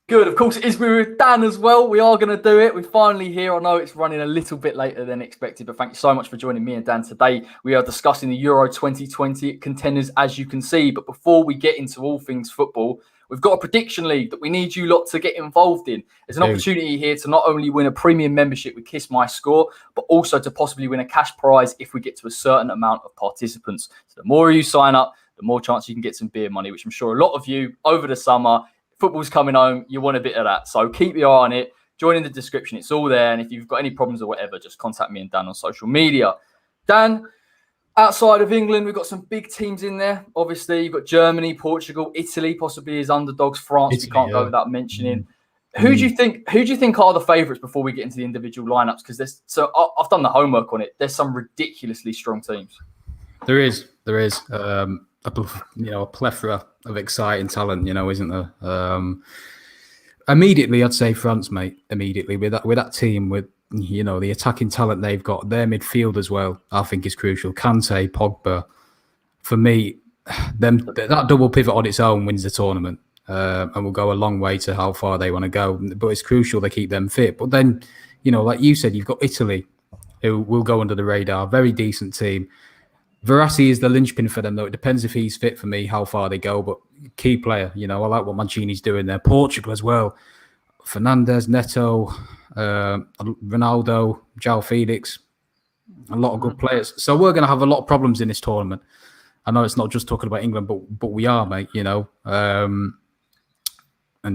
Good. Of course, it is with Dan as well. We are going to do it. We're finally here. I know it's running a little bit later than expected, but thank you so much for joining me and Dan today. We are discussing the Euro 2020 contenders, as you can see. But before we get into all things football, we've got a prediction league that we need you lot to get involved in. There's an opportunity here to not only win a premium membership with Kiss My Score, but also to possibly win a cash prize if we get to a certain amount of participants. So the more you sign up, the more chance you can get some beer money, which I'm sure a lot of you over the summer, football's coming home, you want a bit of that. So keep your eye on it. Join in the description. It's all there. And if you've got any problems or whatever, just contact me and Dan on social media. Dan, outside of England, we've got some big teams in there. Obviously, you've got Germany, Portugal, Italy, possibly as underdogs. France, we can't go without mentioning. Who do you think are the favourites before we get into the individual lineups? Because I've done the homework on it. There's some ridiculously strong teams. There is. A plethora of exciting talent, isn't there? Immediately, I'd say France, mate. Immediately with that team, with the attacking talent they've got, their midfield as well, I think is crucial. Kante, Pogba, for me, that double pivot on its own wins the tournament, and will go a long way to how far they want to go. But it's crucial they keep them fit. But then, like you said, you've got Italy, who will go under the radar. Very decent team. Verratti is the linchpin for them, though. It depends if he's fit for me, how far they go. But key player, I like what Mancini's doing there. Portugal as well. Fernandes, Neto, Ronaldo, João Felix. A lot of good players. So we're going to have a lot of problems in this tournament. I know it's not just talking about England, but we are, mate. And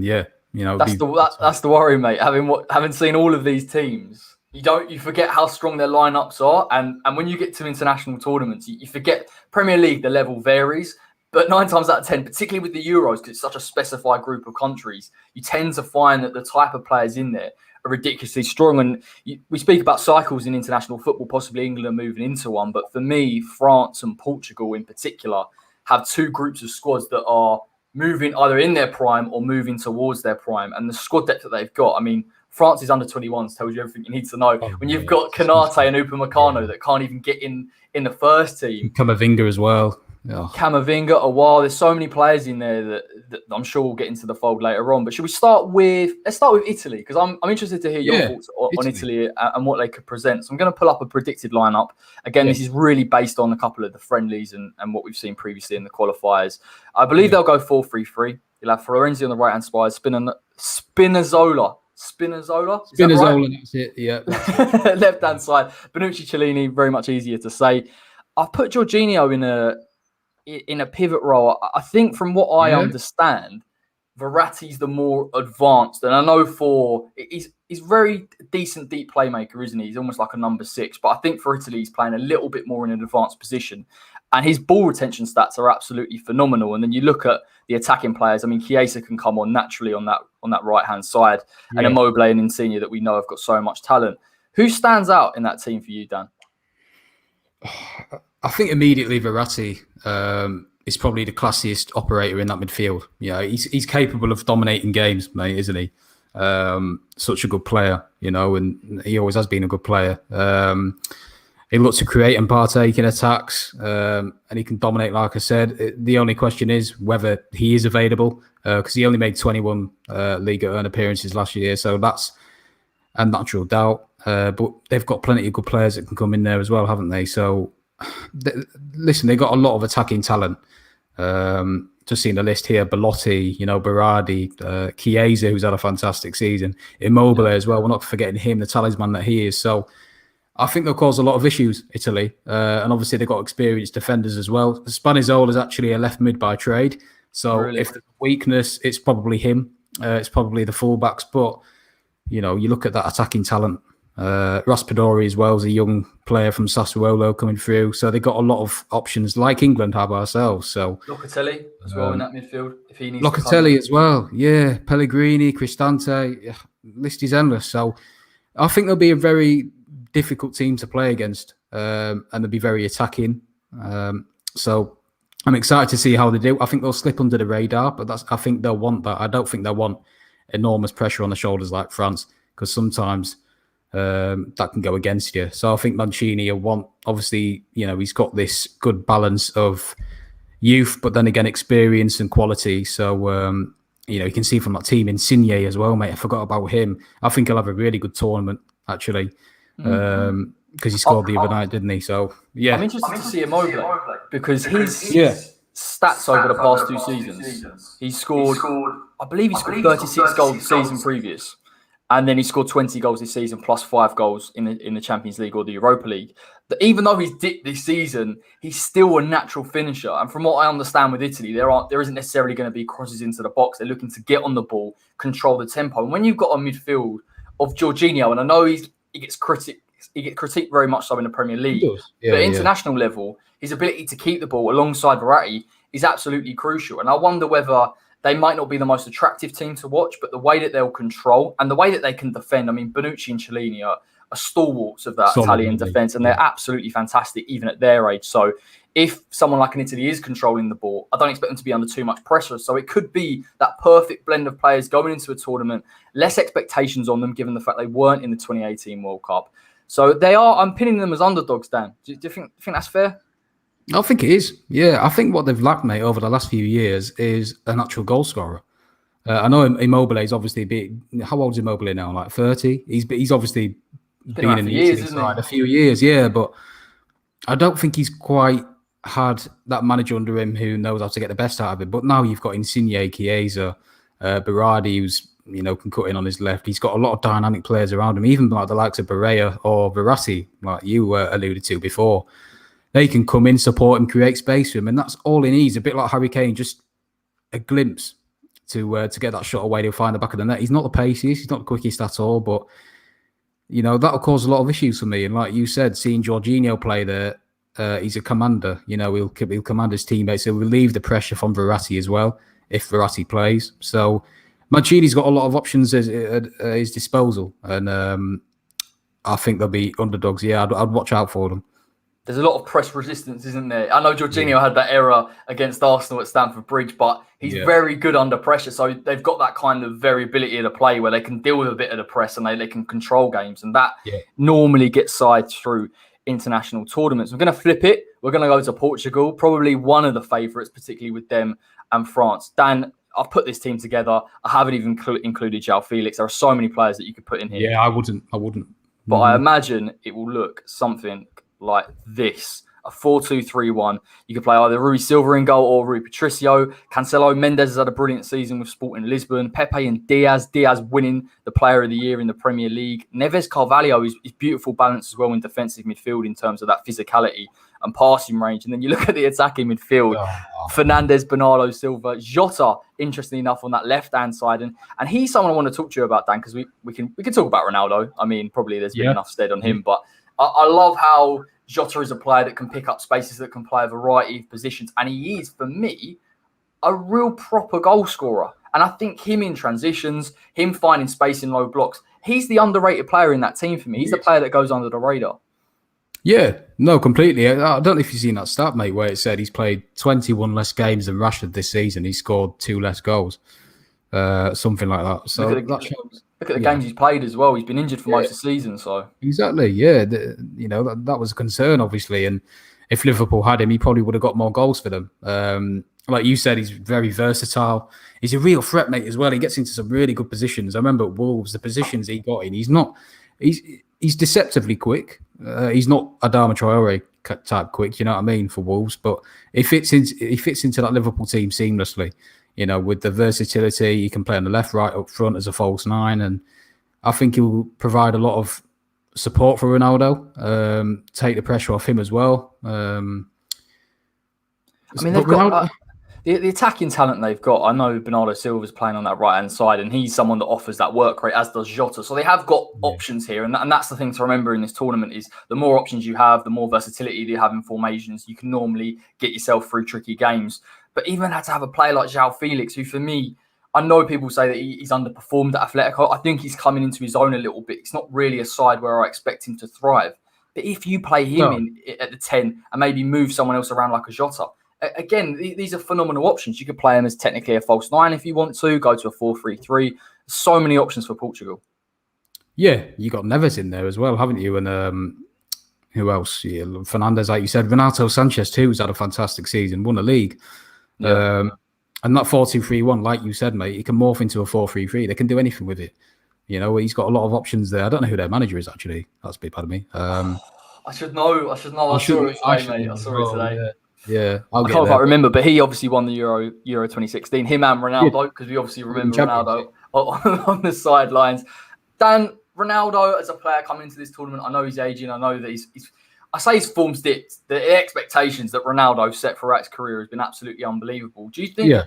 yeah, that's the worry, mate. Having seen all of these teams. You forget how strong their lineups are, and when you get to international tournaments, you forget Premier League. The level varies, but 9 times out of 10, particularly with the Euros, because it's such a specified group of countries, you tend to find that the type of players in there are ridiculously strong. And we speak about cycles in international football, possibly England moving into one, but for me, France and Portugal in particular have 2 groups of squads that are moving either in their prime or moving towards their prime, and the squad depth that they've got. I mean, France's under-21s tells you everything you need to know. When you've got Canate and Upamecano that can't even get in the first team. Camavinga as well. Yeah. Camavinga, a while. There's so many players in there that I'm sure we'll get into the fold later on. But should we start with Italy? Because I'm interested to hear your thoughts on Italy and what they could present. So I'm going to pull up a predicted lineup. Again, this is really based on a couple of the friendlies and what we've seen previously in the qualifiers. I believe they'll go 4-3-3. You'll have Florenzi on the right-hand side, Spinazzola. Spinazzola, that's it. Yeah. Left-hand side. Bonucci, Cellini, very much easier to say. I've put Jorginho in a pivot role. I think from what I understand, Verratti's the more advanced. And I know he's very decent deep playmaker, isn't he? He's almost like a number 6. But I think for Italy, he's playing a little bit more in an advanced position. And his ball retention stats are absolutely phenomenal. And then you look at the attacking players. I mean, Chiesa can come on naturally on that right-hand side. Yeah. And Immobile and Insigne that we know have got so much talent. Who stands out in that team for you, Dan? I think immediately Verratti is probably the classiest operator in that midfield. He's capable of dominating games, mate, isn't he? Such a good player, and he always has been a good player. He looks to create and partake in attacks, and he can dominate, like I said. The only question is whether he is available, because he only made 21 Liga earn appearances last year, so that's a natural doubt. But they've got plenty of good players that can come in there as well, haven't they? So, listen, they've got a lot of attacking talent. Just seeing the list here, Belotti, Berardi, Chiesa, who's had a fantastic season, Immobile as well. We're not forgetting him, the talisman that he is. So, I think they'll cause a lot of issues, Italy. And obviously they've got experienced defenders as well. Spinazzola is actually a left mid by trade. So if there's a weakness, it's probably him. It's probably the fullbacks. But, you look at that attacking talent. Raspadori as well as a young player from Sassuolo coming through. So they've got a lot of options like England have ourselves. So Locatelli as well in that midfield. If he needs Locatelli as well. Yeah. Pellegrini, Cristante. List is endless. So I think there'll be a very difficult team to play against, and they'll be very attacking. So I'm excited to see how they do. I think they'll slip under the radar, but I think they'll want that. I don't think they'll want enormous pressure on the shoulders like France, because sometimes that can go against you. So I think Mancini will want, obviously, he's got this good balance of youth, but then again, experience and quality. So you can see from that team Insigne as well, mate. I forgot about him. I think he'll have a really good tournament, actually, because he scored the other night, didn't he? So, yeah. I'm interested to see Immobile because his stats over the past 2 seasons, he scored, I believe he scored 36 goals the season previous. And then he scored 20 goals this season, plus 5 goals in the Champions League or the Europa League. Even though he's dipped this season, he's still a natural finisher. And from what I understand with Italy, there isn't necessarily going to be crosses into the box. They're looking to get on the ball, control the tempo. And when you've got a midfield of Jorginho, and I know he gets critiqued very much so in the Premier League, but at international level, his ability to keep the ball alongside Verratti is absolutely crucial. And I wonder whether they might not be the most attractive team to watch, but the way that they'll control and the way that they can defend. I mean, Bonucci and Chiellini are stalwarts of that Italian defence, and they're absolutely fantastic even at their age. So if someone like an Italy is controlling the ball, I don't expect them to be under too much pressure. So it could be that perfect blend of players going into a tournament, less expectations on them given the fact they weren't in the 2018 World Cup. So I'm pinning them as underdogs, Dan. Do you think that's fair? I think it is. Yeah, I think what they've lacked, mate, over the last few years is a natural goal scorer. I know Immobile is obviously big. How old is Immobile now? Like 30? He's obviously been in the Italy side a few years, yeah, but I don't think he's quite had that manager under him who knows how to get the best out of it. But now you've got Insigne, Chiesa, Berardi, who's can cut in on his left. He's got a lot of dynamic players around him, even like the likes of Barella or Verratti, like you alluded to before. They can come in, support him, create space for him, and that's all he needs. A bit like Harry Kane, just a glimpse to get that shot away. He'll find the back of the net. He's not the paciest, he's not the quickest at all, but that'll cause a lot of issues for me. And like you said, seeing Jorginho play there, he's a commander. He'll command his teammates. He'll relieve the pressure from Verratti as well if Verratti plays. So Mancini's got a lot of options at his disposal, and I think they'll be underdogs. Yeah, I'd watch out for them. There's a lot of press resistance, isn't there? I know Jorginho had that error against Arsenal at Stamford Bridge, but he's very good under pressure. So they've got that kind of variability of the play where they can deal with a bit of the press and they can control games. And that normally gets sides through international tournaments. We're going to flip it. We're going to go to Portugal, probably one of the favourites, particularly with them and France. Dan, I've put this team together. I haven't even included João Felix. There are so many players that you could put in here. Yeah, I wouldn't. But I imagine it will look something like this, a 4-2-3-1. You could play either Rui Silva in goal or Rui Patricio. Cancelo, Mendes has had a brilliant season with Sporting Lisbon. Pepe and Diaz winning the Player of the Year in the Premier League. Neves Carvalho is beautiful balance as well in defensive midfield in terms of that physicality and passing range. And then you look at the attacking midfield, Fernandes, Bernardo Silva, Jota, interestingly enough, on that left-hand side. And he's someone I want to talk to you about, Dan, because we can talk about Ronaldo. I mean, probably there's been enough said on him, but I love how Jota is a player that can pick up spaces, that can play a variety of positions. And he is, for me, a real proper goal scorer. And I think him in transitions, him finding space in low blocks, he's the underrated player in that team for me. He's the player that goes under the radar. Yeah, no, completely. I don't know if you've seen that stat, mate, where it said he's played 21 less games than Rashford this season. He scored 2 less goals. Something like that. So look at the games he's played as well. He's been injured for most of the season. So exactly, yeah. That was a concern, obviously. And if Liverpool had him, he probably would have got more goals for them. Like you said, he's very versatile. He's a real threat, mate, as well. He gets into some really good positions. I remember at Wolves, the positions he got in. He's deceptively quick. He's not Adama Traore type quick, you know what I mean, for Wolves. But he fits into that Liverpool team seamlessly. With the versatility, he can play on the left, right, up front as a false 9. And I think he will provide a lot of support for Ronaldo, take the pressure off him as well. They've got the attacking talent they've got. I know Bernardo Silva's playing on that right-hand side, and he's someone that offers that work rate, as does Jota. So they have got options here. And that's the thing to remember in this tournament is the more options you have, the more versatility you have in formations, you can normally get yourself through tricky games. But even had to have a player like João Felix, who for me, I know people say that he's underperformed at Atletico. I think he's coming into his own a little bit. It's not really a side where I expect him to thrive. But if you play him at the 10 and maybe move someone else around like a Jota, again, these are phenomenal options. You could play him as technically a false 9 if you want to, go to a 4-3-3. So many options for Portugal. Yeah, you got Neves in there as well, haven't you? And who else? Yeah, Fernandes, like you said. Renato Sanchez too has had a fantastic season, won the league. Yeah. And that 4-2-3-1, like you said, mate, it can morph into a 4-3-3. They can do anything with it. You know, he's got a lot of options there. I don't know who their manager is, actually. That's a bit bad of me. I should know. I saw it today, mate. I saw it today. Yeah, I'll I get can't there. quite remember, but he obviously won the Euro 2016. Him and Ronaldo, because we obviously remember Ronaldo on the sidelines. Dan, Ronaldo as a player coming into this tournament, I know he's aging. I know that I say his form's dipped. The expectations that Ronaldo set throughout his career has been absolutely unbelievable. Do you think? Yeah.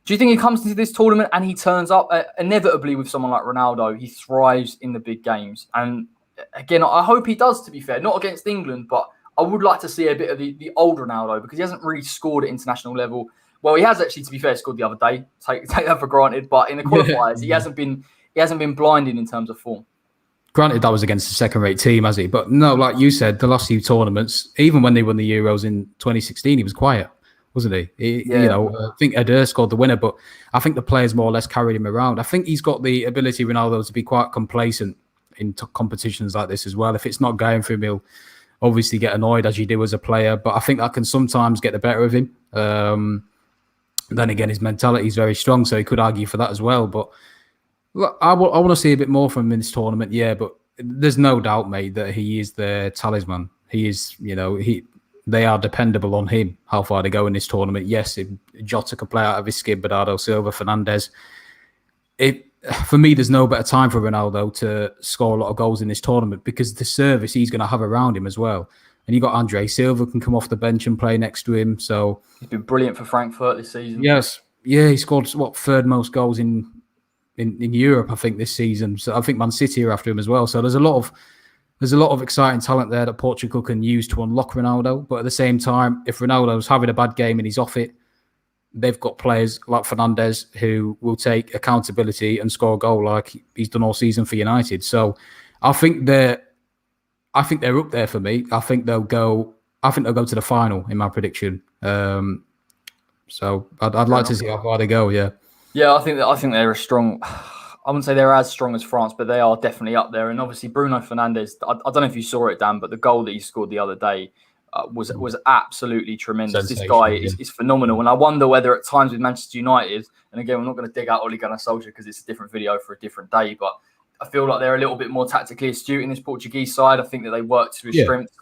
Do you think he comes into this tournament and he turns up inevitably with someone like Ronaldo? He thrives in the big games, and again, I hope he does. To be fair, not against England, but I would like to see a bit of the old Ronaldo because he hasn't really scored at international level. Well, he has actually, to be fair, scored the other day. Take that for granted, but in the qualifiers, he hasn't been blinding in terms of form. Granted, that was against a second-rate team, has he? But no, like you said, the last few tournaments, even when they won the Euros in 2016, he was quiet, wasn't he? You know, I think Eder scored the winner, but I think the players more or less carried him around. I think he's got the ability, Ronaldo, to be quite complacent in competitions like this as well. If it's not going for him, he'll obviously get annoyed as you do as a player, but I think that can sometimes get the better of him. Then again, his mentality is very strong, so he could argue for that as well. But look, I want to see a bit more from him in this tournament, yeah, but there's no doubt, mate, that he is their talisman. He is, you know, they are dependable on him, how far they go in this tournament. Yes, Jota could play out of his skin, Bernardo Silva, Fernandes. For me, there's no better time for Ronaldo to score a lot of goals in this tournament because the service he's going to have around him as well. And you got Andre Silva can come off the bench and play next to him. So he's been brilliant for Frankfurt this season. Yes, yeah, he scored third most goals in Europe, I think, this season. So I think Man City are after him as well. So there's a lot of exciting talent there that Portugal can use to unlock Ronaldo. But at the same time, if Ronaldo's having a bad game and he's off it, they've got players like Fernandes who will take accountability and score a goal like he's done all season for United. So I think they're up there for me. I think they'll go to the final in my prediction. So I'd like to see how far they go. Yeah. Yeah, I think they're a strong. I wouldn't say they're as strong as France, but they are definitely up there. And obviously Bruno Fernandes. I don't know if you saw it, Dan, but the goal that he scored the other day was absolutely tremendous. This guy is phenomenal. And I wonder whether at times with Manchester United, and again, we're not going to dig out Ole Gunnar Solskjaer because it's a different video for a different day, but I feel like they're a little bit more tactically astute in this Portuguese side. I think that they work to his strengths.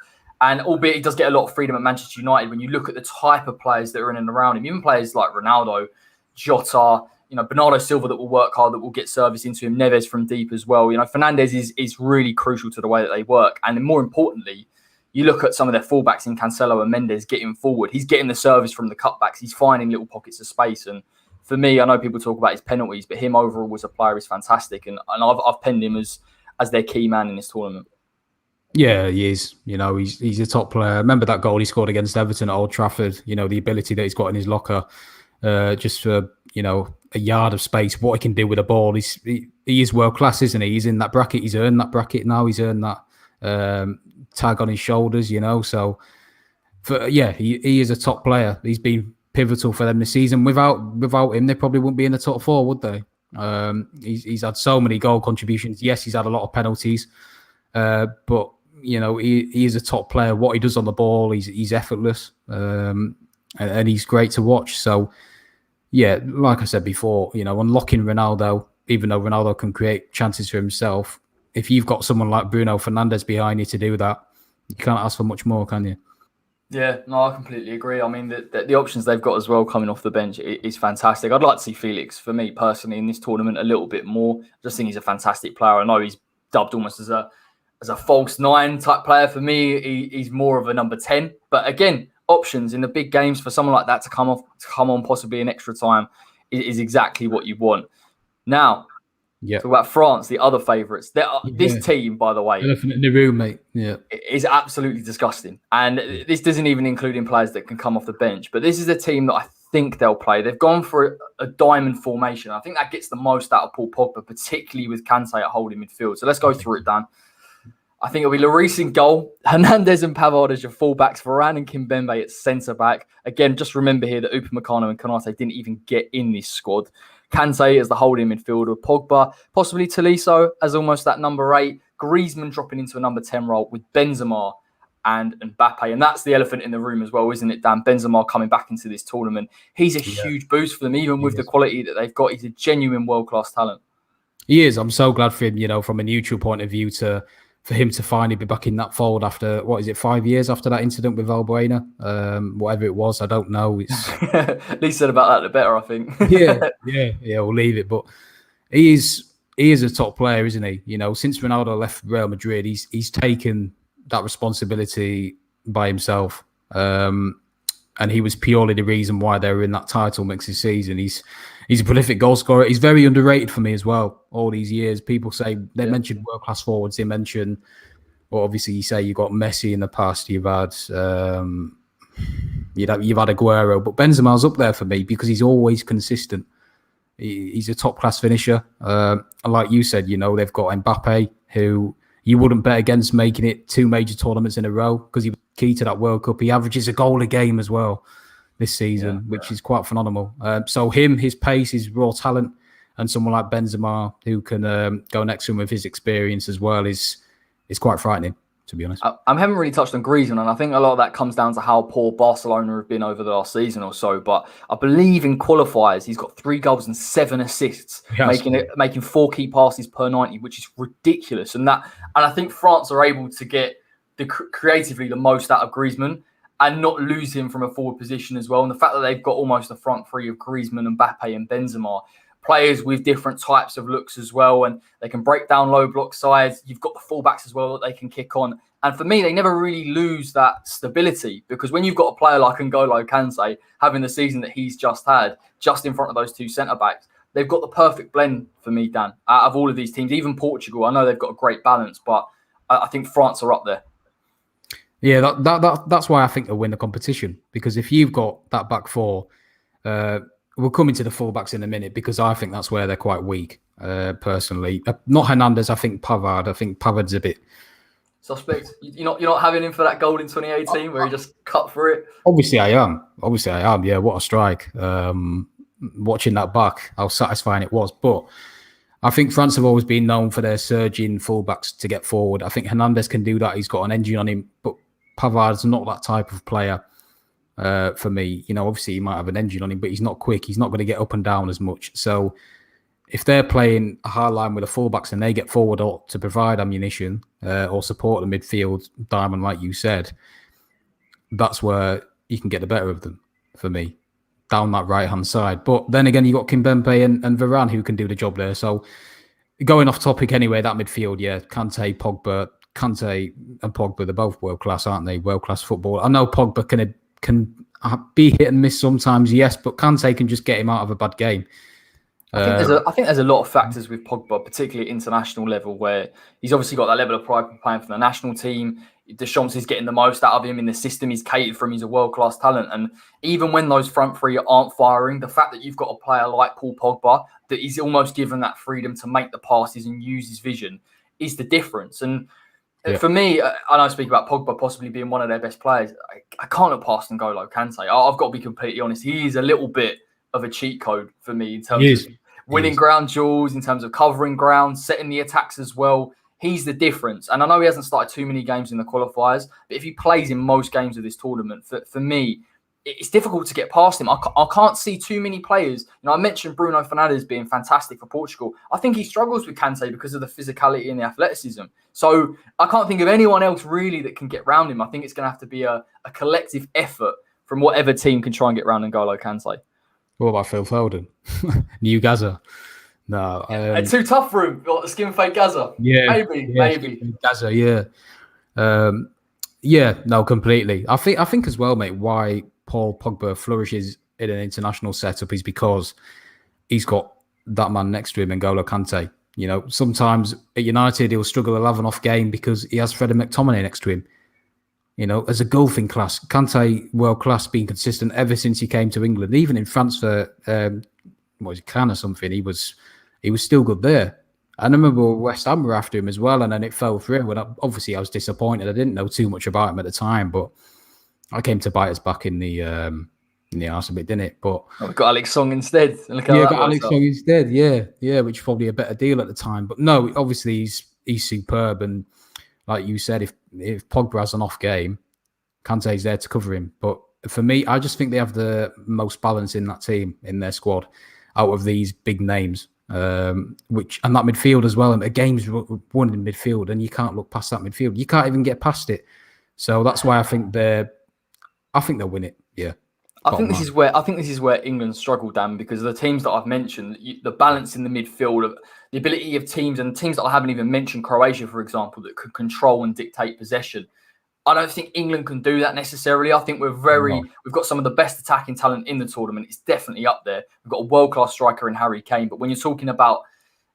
And albeit he does get a lot of freedom at Manchester United, when you look at the type of players that are in and around him, even players like Ronaldo, Jota, you know, Bernardo Silva that will work hard, that will get service into him, Neves from deep as well. You know, Fernandes is really crucial to the way that they work. And then more importantly, you look at some of their fullbacks in Cancelo and Mendes getting forward. He's getting the service from the cutbacks. He's finding little pockets of space. And for me, I know people talk about his penalties, but him overall as a player is fantastic. And I've penned him as their key man in this tournament. Yeah, he is. You know, he's a top player. Remember that goal he scored against Everton at Old Trafford? You know, the ability that he's got in his locker, just for, you know, a yard of space, what he can do with a ball. He is world class, isn't he? He's in that bracket. He's earned that bracket now. He's earned that tag on his shoulders, you know. So, he is a top player. He's been pivotal for them this season. Without him, they probably wouldn't be in the top four, would they? He's had so many goal contributions. Yes, he's had a lot of penalties, but you know, he is a top player. What he does on the ball, he's effortless, and he's great to watch. So, yeah, like I said before, you know, unlocking Ronaldo, even though Ronaldo can create chances for himself, if you've got someone like Bruno Fernandes behind you to do that, you can't ask for much more, can you? Yeah, no, I completely agree. I mean, the options they've got as well coming off the bench is fantastic. I'd like to see Felix, for me personally, in this tournament a little bit more. I just think he's a fantastic player. I know he's dubbed almost as a false nine type player. For me, he's more of a number 10. But again, options in the big games for someone like that to come on possibly in extra time is exactly what you want. Now, talk about France, the other favourites. This team, by the way, elephant in the room, mate. Yeah, is absolutely disgusting. And this doesn't even include in players that can come off the bench. But this is a team that I think they'll play. They've gone for a diamond formation. I think that gets the most out of Paul Pogba, particularly with Kante at holding midfield. So let's go through it, Dan. I think it'll be Lloris in goal, Hernandez and Pavard as your fullbacks, Varane and Kimpembe at centre-back. Again, just remember here that Upamecano and Konate didn't even get in this squad. Kante as the holding midfielder, Pogba, possibly Tolisso as almost that number 8, Griezmann dropping into a number 10 role with Benzema and Mbappe. And that's the elephant in the room as well, isn't it, Dan? Benzema coming back into this tournament. He's a huge boost for them, even with the quality that they've got. He's a genuine world-class talent. He is. I'm so glad for him, from a neutral point of view, for him to finally be back in that fold after, 5 years after that incident with Valbuena? Whatever it was, I don't know. It's At least said about that, the better, I think. yeah, we'll leave it. But he is a top player, isn't he? Since Ronaldo left Real Madrid, he's taken that responsibility by himself. And he was purely the reason why they were in that title mix this season. He's a prolific goal scorer. He's very underrated for me as well. All these years, people say they mention world-class forwards. They mention, well, obviously you say you've got Messi in the past. You've had Aguero, but Benzema's up there for me because he's always consistent. He's a top-class finisher. And like you said, they've got Mbappe, who you wouldn't bet against making it 2 major tournaments in a row because he was key to that World Cup. He averages a goal a game as well this season, which is quite phenomenal. So his pace, his raw talent, and someone like Benzema who can go next to him with his experience as well is quite frightening, to be honest. I haven't really touched on Griezmann, and I think a lot of that comes down to how poor Barcelona have been over the last season or so. But I believe in qualifiers, he's got 3 goals and 7 assists, making 4 key passes per 90, which is ridiculous. And I think France are able to get creatively the most out of Griezmann and not lose him from a forward position as well. And the fact that they've got almost a front three of Griezmann, Mbappe, and Benzema, players with different types of looks as well, and they can break down low block sides. You've got the fullbacks as well that they can kick on. And for me, they never really lose that stability, because when you've got a player like N'Golo Kante having the season that he's just had, just in front of those 2 centre-backs, they've got the perfect blend for me, Dan, out of all of these teams. Even Portugal, I know they've got a great balance, but I think France are up there. Yeah, that's why I think they'll win the competition, because if you've got that back four, we'll come into the fullbacks in a minute, because I think that's where they're quite weak, personally. Not Hernandez, I think Pavard. I think Pavard's a bit suspect. You're not having him for that goal in 2018 where he just cut through it? Obviously I am. Yeah, what a strike. Watching that back, how satisfying it was. But I think France have always been known for their surging fullbacks to get forward. I think Hernandez can do that. He's got an engine on him, but Pavard's not that type of player for me. Obviously he might have an engine on him, but he's not quick. He's not going to get up and down as much. So if they're playing a high line with the fullbacks and they get forward to provide ammunition or support the midfield diamond, like you said, that's where you can get the better of them, for me, down that right-hand side. But then again, you've got Kimpembe and Varane who can do the job there. So going off topic anyway, that midfield, yeah, Kante and Pogba, they're both world-class, aren't they? World-class football. I know Pogba can be hit and miss sometimes, yes, but Kante can just get him out of a bad game. I think there's a lot of factors with Pogba, particularly at international level, where he's obviously got that level of pride from playing for the national team. Deschamps is getting the most out of him in the system. He's catered for him. He's a world-class talent. And even when those front three aren't firing, the fact that you've got a player like Paul Pogba, that he's almost given that freedom to make the passes and use his vision, is the difference. And for me, I know I speak about Pogba possibly being one of their best players. I can't have passed N'Golo Kante. I've got to be completely honest. He is a little bit of a cheat code for me in terms of winning ground duels, in terms of covering ground, setting the attacks as well. He's the difference. And I know he hasn't started too many games in the qualifiers, but if he plays in most games of this tournament, for me, it's difficult to get past him. I can't see too many players. I mentioned Bruno Fernandes being fantastic for Portugal. I think he struggles with Kante because of the physicality and the athleticism. So I can't think of anyone else really that can get round him. I think it's going to have to be a collective effort from whatever team can try and get round N'Golo Kante. What about Phil Foden? New Gaza? No. It's too tough for him. Got the skin fake Gaza. Yeah. Maybe. Gaza, yeah. No, completely. I think as well, mate, why Paul Pogba flourishes in an international setup is because he's got that man next to him, N'Golo Kante. Sometimes at United, he'll struggle 11 off game because he has Fred and McTominay next to him. As a golfing class, Kante world class, being consistent ever since he came to England. Even in France for Cannes or something, he was still good there. I remember West Ham were after him as well, and then it fell through. And obviously, I was disappointed. I didn't know too much about him at the time, but I came to bite us back in the arse a bit, didn't it? But we got Alex Song instead. Got Alex Song instead. Yeah, which was probably a better deal at the time. But no, obviously he's superb, and like you said, if Pogba has an off game, Kante's there to cover him. But for me, I just think they have the most balance in that team, in their squad, out of these big names. And that midfield as well. And the game's won in midfield, and you can't look past that midfield. You can't even get past it. So that's why I think they'll win it. Yeah. I think this is where England struggle, Dan, because of the teams that I've mentioned, the balance in the midfield, of the ability of teams that I haven't even mentioned, Croatia, for example, that could control and dictate possession. I don't think England can do that necessarily. I think we've got some of the best attacking talent in the tournament. It's definitely up there. We've got a world-class striker in Harry Kane. But when you're talking about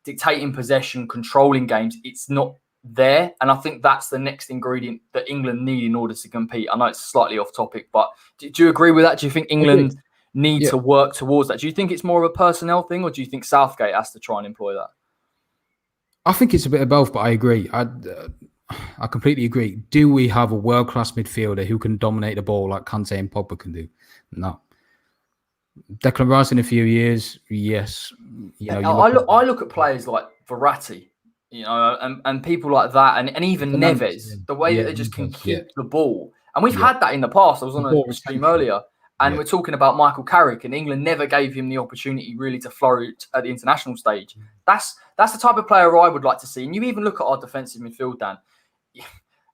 dictating possession, controlling games, it's not there. And I think that's the next ingredient that England need in order to compete. I know it's slightly off topic, but do you agree with that? Do you think England need to work towards that? Do you think it's more of a personnel thing, or do you think Southgate has to try and employ that? I think it's a bit of both, but I agree. I completely agree. Do we have a world-class midfielder who can dominate the ball like Kante and Pogba can do? No. Declan Rice in a few years, yes. I look at players like Verratti, and people like that, and even Neves, the way that they just can keep the ball. And we've had that in the past. I was on a stream earlier, and we're talking about Michael Carrick, and England never gave him the opportunity really to flourish at the international stage. That's the type of player I would like to see. And you even look at our defensive midfield, Dan.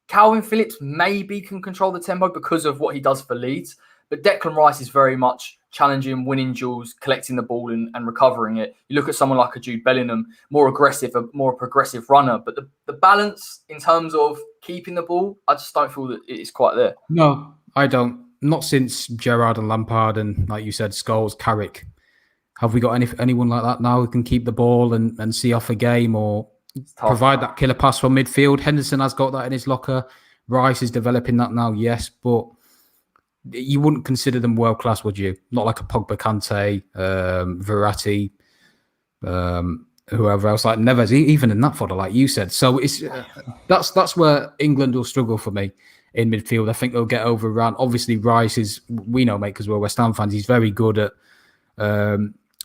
Calvin Phillips maybe can control the tempo because of what he does for Leeds, but Declan Rice is very much challenging, winning duels, collecting the ball and recovering it. You look at someone like a Jude Bellingham, more aggressive, a more progressive runner, but the balance in terms of keeping the ball, I just don't feel that it's quite there. No, I don't. Not since Gerrard and Lampard and, like you said, Scholes, Carrick. Have we got anyone like that now who can keep the ball and see off a game or provide that killer pass from midfield? Henderson has got that in his locker. Rice is developing that now, yes, but you wouldn't consider them world class, would you? Not like a Pogba, Kante, Verratti, whoever else, like Neves, even in that fodder, like you said. So it's that's where England will struggle for me in midfield. I think they'll get overrun. Obviously, Rice is, we know, mate, because we're West Ham fans, he's very good at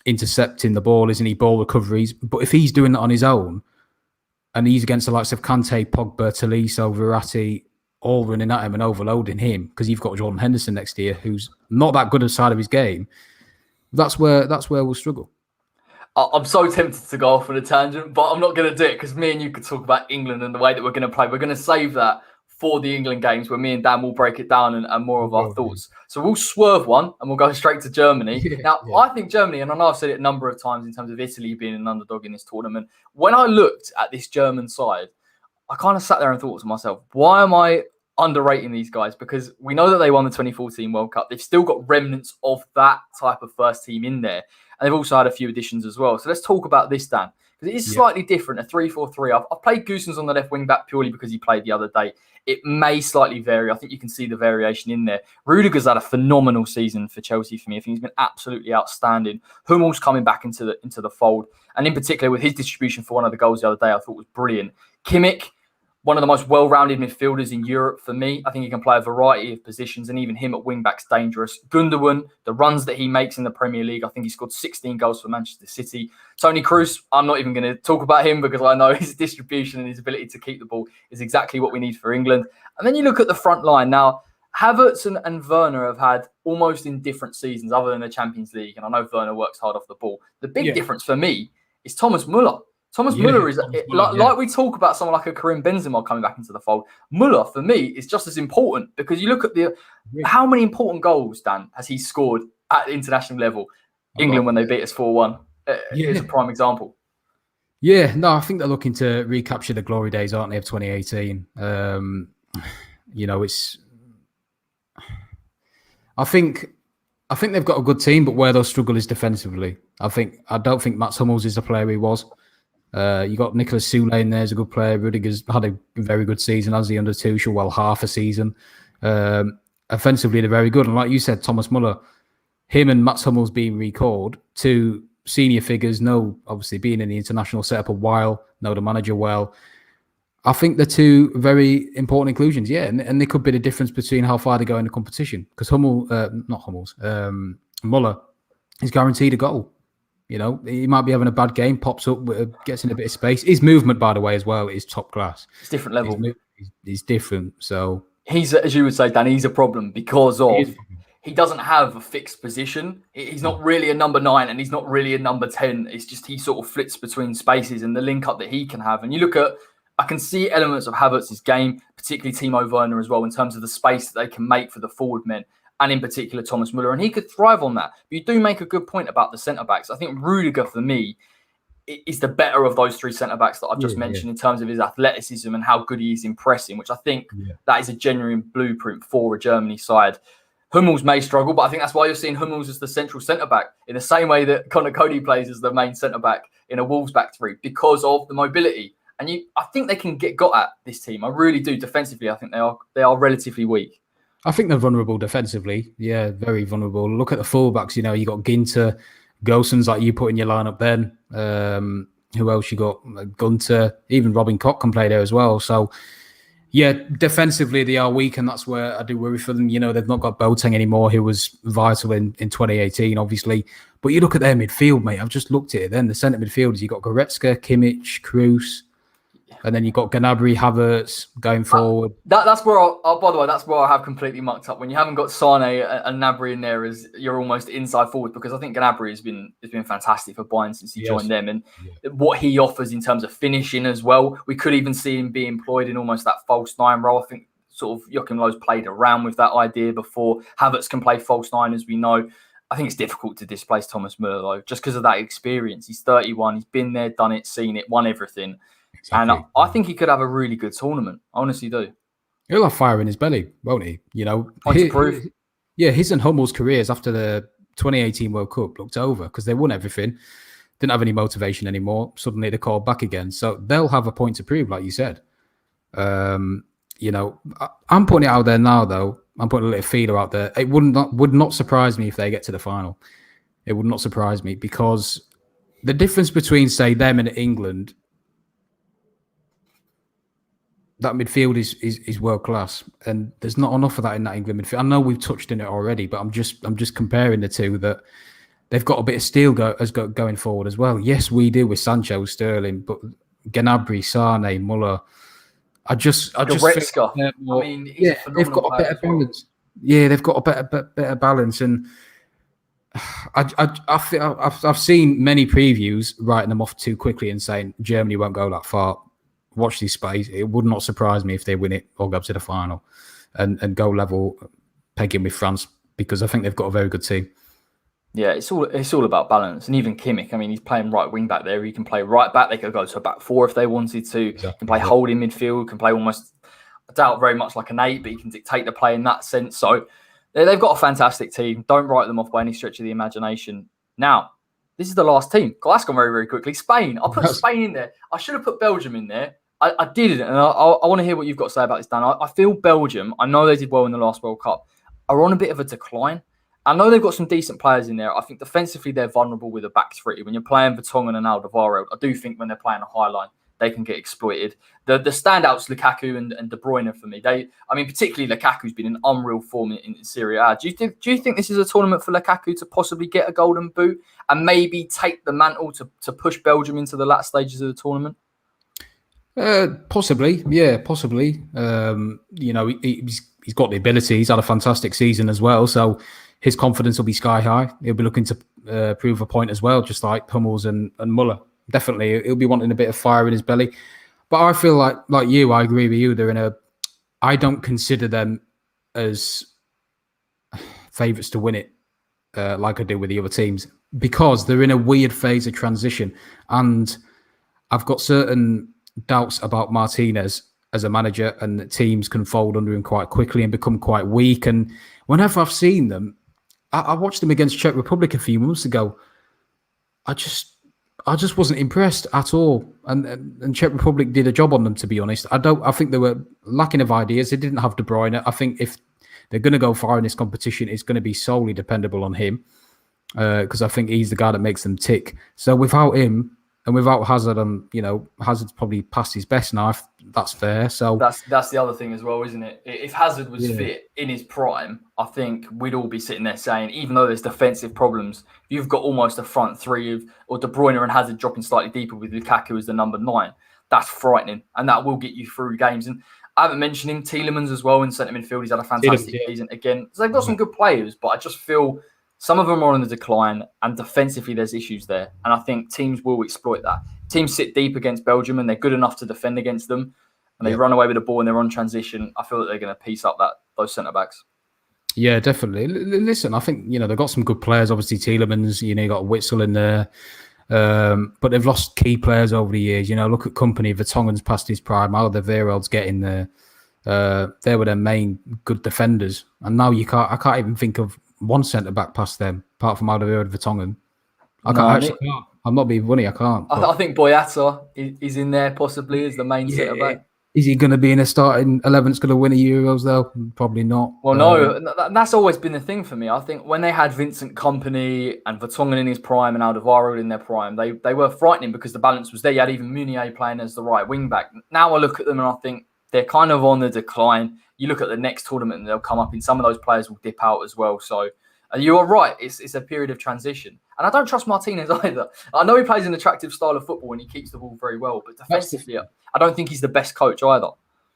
intercepting the ball, isn't he? Ball recoveries. But if he's doing that on his own, and he's against the likes of Kante, Pogba, Tolisso, Verratti, all running at him and overloading him, because you've got Jordan Henderson next to you, who's not that good aside of his game, that's where we'll struggle. I'm so tempted to go off on a tangent, but I'm not going to do it because me and you could talk about England and the way that we're going to play. We're going to save that for the England games where me and Dan will break it down and more of our thoughts. So we'll swerve one and we'll go straight to Germany. I think Germany, and I know I've said it a number of times in terms of Italy being an underdog in this tournament. When I looked at this German side, I kind of sat there and thought to myself, why am I underrating these guys? Because we know that they won the 2014 World Cup. They've still got remnants of that type of first team in there. And they've also had a few additions as well. So let's talk about this, Dan. Because it is slightly different, a 3-4-3. I've played Goossens on the left wing back purely because he played the other day. It may slightly vary. I think you can see the variation in there. Rudiger's had a phenomenal season for Chelsea for me. I think he's been absolutely outstanding. Hummel's coming back into the fold. And in particular, with his distribution for one of the goals the other day, I thought was brilliant. Kimmich, one of the most well-rounded midfielders in Europe for me. I think he can play a variety of positions, and even him at wing-back's dangerous. Gundogan, the runs that he makes in the Premier League, I think he scored 16 goals for Manchester City. Toni Kroos, I'm not even going to talk about him because I know his distribution and his ability to keep the ball is exactly what we need for England. And then you look at the front line. Now, Havertz and Werner have had almost indifferent seasons other than the Champions League, and I know Werner works hard off the ball. The big difference for me is Thomas Müller. Müller is, like we talk about someone like a Karim Benzema coming back into the fold. Müller, for me, is just as important because you look at how many important goals, Dan, has he scored at the international level? England, when they beat us 4-1, is a prime example. Yeah, no, I think they're looking to recapture the glory days, aren't they, of 2018? It's... I think they've got a good team, but where they'll struggle is defensively. I don't think Mats Hummels is the player he was. You got Nicolas Soule in there as a good player. Rudiger's had a very good season as the under Tuchel, well, half a season. Offensively, they're very good. And like you said, Thomas Müller, him and Mats Hummels being recalled, two senior figures, obviously being in the international setup a while, know the manager well. I think they're two very important inclusions, and they could be the difference between how far they go in the competition. Because Müller is guaranteed a goal. He might be having a bad game, pops up, gets in a bit of space. His movement, by the way, as well, is top class. It's different level. he's different. So he's, as you would say, Dan, he's a problem because he of is. he doesn't have a fixed position. He's not really a number 9 and he's not really a number 10. It's just he sort of flits between spaces and the link up that he can have. And you look at, I can see elements of Havertz's game, particularly Timo Werner as well, in terms of the space that they can make for the forward men, and in particular Thomas Muller. And he could thrive on that. But you do make a good point about the centre-backs. I think Rudiger, for me, is the better of those 3 centre-backs that I've just mentioned in terms of his athleticism and how good he is in pressing, which I think that is a genuine blueprint for a Germany side. Hummels may struggle, but I think that's why you're seeing Hummels as the central centre-back in the same way that Conor Cody plays as the main centre-back in a Wolves back 3 because of the mobility. And I think they can get got at this team. I really do. Defensively, I think they are relatively weak. I think they're vulnerable defensively. Yeah, very vulnerable. Look at the fullbacks. You got Ginter, Gosens, like you put in your lineup then. Who else you got? Gunter, even Robin Koch can play there as well. So, yeah, defensively they are weak, and that's where I do worry for them. They've not got Boateng anymore, who was vital in 2018, obviously. But you look at their midfield, mate. I've just looked at it then. The centre midfielders, you got Goretzka, Kimmich, Kroos, and then you've got Gnabry, Havertz going forward. That's where, by the way, that's where I have completely mucked up. When you haven't got Sane and Gnabry in there, as you're almost inside forward, because I think Gnabry has been fantastic for Bayern since he joined them, and what he offers in terms of finishing as well. We could even see him be employed in almost that false 9 role. I think sort of Joachim Löw's played around with that idea before. Havertz can play false 9, as we know. I think it's difficult to displace Thomas Müller, though, just because of that experience. He's 31. He's been there, done it, seen it, won everything. Exactly. And I think he could have a really good tournament. I honestly do. He'll have fire in his belly, won't he? His and Hummel's careers after the 2018 World Cup looked over because they won everything. Didn't have any motivation anymore. Suddenly they called back again. So they'll have a point to prove, like you said. I'm putting it out there now, though. I'm putting a little feeler out there. It would not surprise me if they get to the final. It would not surprise me because the difference between, say, them and England, that midfield is world class, and there's not enough of that in that England midfield. I know we've touched on it already, but I'm just comparing the two. That they've got a bit of steel going forward as well. Yes, we do with Sancho, Sterling, but Gnabry, Sane, Muller. I just Goretzka. They've got a better balance. Yeah, they've got a better balance, and I've seen many previews writing them off too quickly and saying Germany won't go that far. Watch this space. It would not surprise me if they win it or go to the final and go level pegging with France, because I think they've got a very good team. Yeah, it's all about balance. And even Kimmich, he's playing right wing back there. He can play right back. They could go to a back 4 if they wanted to. Exactly. He can play holding midfield, can play almost, I doubt very much like an 8, but he can dictate the play in that sense. So they've got a fantastic team. Don't write them off by any stretch of the imagination. Now, this is the last team. That's gone very, very quickly. Spain. I put Spain in there. I should have put Belgium in there. I didn't, and I want to hear what you've got to say about this, Dan. I feel Belgium, I know they did well in the last World Cup, are on a bit of a decline. I know they've got some decent players in there. I think defensively they're vulnerable with a back 3. When you're playing Vertonghen and Alderweireld, I do think when they're playing a high line, they can get exploited. The standouts, Lukaku and De Bruyne for me. Particularly Lukaku's been in unreal form in Serie A. Do you think this is a tournament for Lukaku to possibly get a golden boot and maybe take the mantle to push Belgium into the latter stages of the tournament? Possibly. He's got the ability. He's had a fantastic season as well, so his confidence will be sky high. He'll be looking to prove a point as well, just like Hummels and Muller. Definitely, he'll be wanting a bit of fire in his belly. But I feel like you, I agree with you. I don't consider them as favourites to win it, like I do with the other teams, because they're in a weird phase of transition, and I've got certain doubts about Martinez as a manager, and that teams can fold under him quite quickly and become quite weak. And whenever I've seen them, I watched them against Czech Republic a few months ago. I just wasn't impressed at all. And Czech Republic did a job on them, to be honest. I think they were lacking of ideas. They didn't have De Bruyne. I think if they're going to go far in this competition, it's going to be solely dependable on him, because I think he's the guy that makes them tick. So without him, and without Hazard, Hazard's probably past his best now, if that's fair. So that's the other thing as well, isn't it? If Hazard was fit in his prime, I think we'd all be sitting there saying, even though there's defensive problems, you've got almost a front 3 or De Bruyne and Hazard dropping slightly deeper with Lukaku as the number 9. That's frightening, and that will get you through games. And I haven't mentioned him, Tielemans as well in centre midfield. He's had a fantastic season again. So they've got some good players, but I just feel some of them are on the decline, and defensively there's issues there. And I think teams will exploit that. Teams sit deep against Belgium, and they're good enough to defend against them, and they run away with the ball and they're on transition. I feel that they're going to piece up those centre backs. Yeah, definitely. Listen, I think they've got some good players. Obviously, Tielemans. You got Witsel in there. But they've lost key players over the years. Look at Company. Vertonghen's past his prime. Alderweireld's getting there. They were their main good defenders, and now I can't even think of one centre back past them, apart from Alderweireld and Vertonghen. I can't. I'm not being funny. I can't. I think Boyata is in there possibly as the main centre back. Is he going to be in a starting 11 that's going to win the Euros though? Probably not. Well, no, that's always been the thing for me. I think when they had Vincent Kompany and Vertonghen in his prime and Alderweireld in their prime, they were frightening because the balance was there. You had even Meunier playing as the right wing back. Now I look at them and I think they're kind of on the decline. You look at the next tournament and they'll come up, and some of those players will dip out as well. So you are right. It's a period of transition. And I don't trust Martinez either. I know he plays an attractive style of football and he keeps the ball very well, but defensively, I don't think he's the best coach either.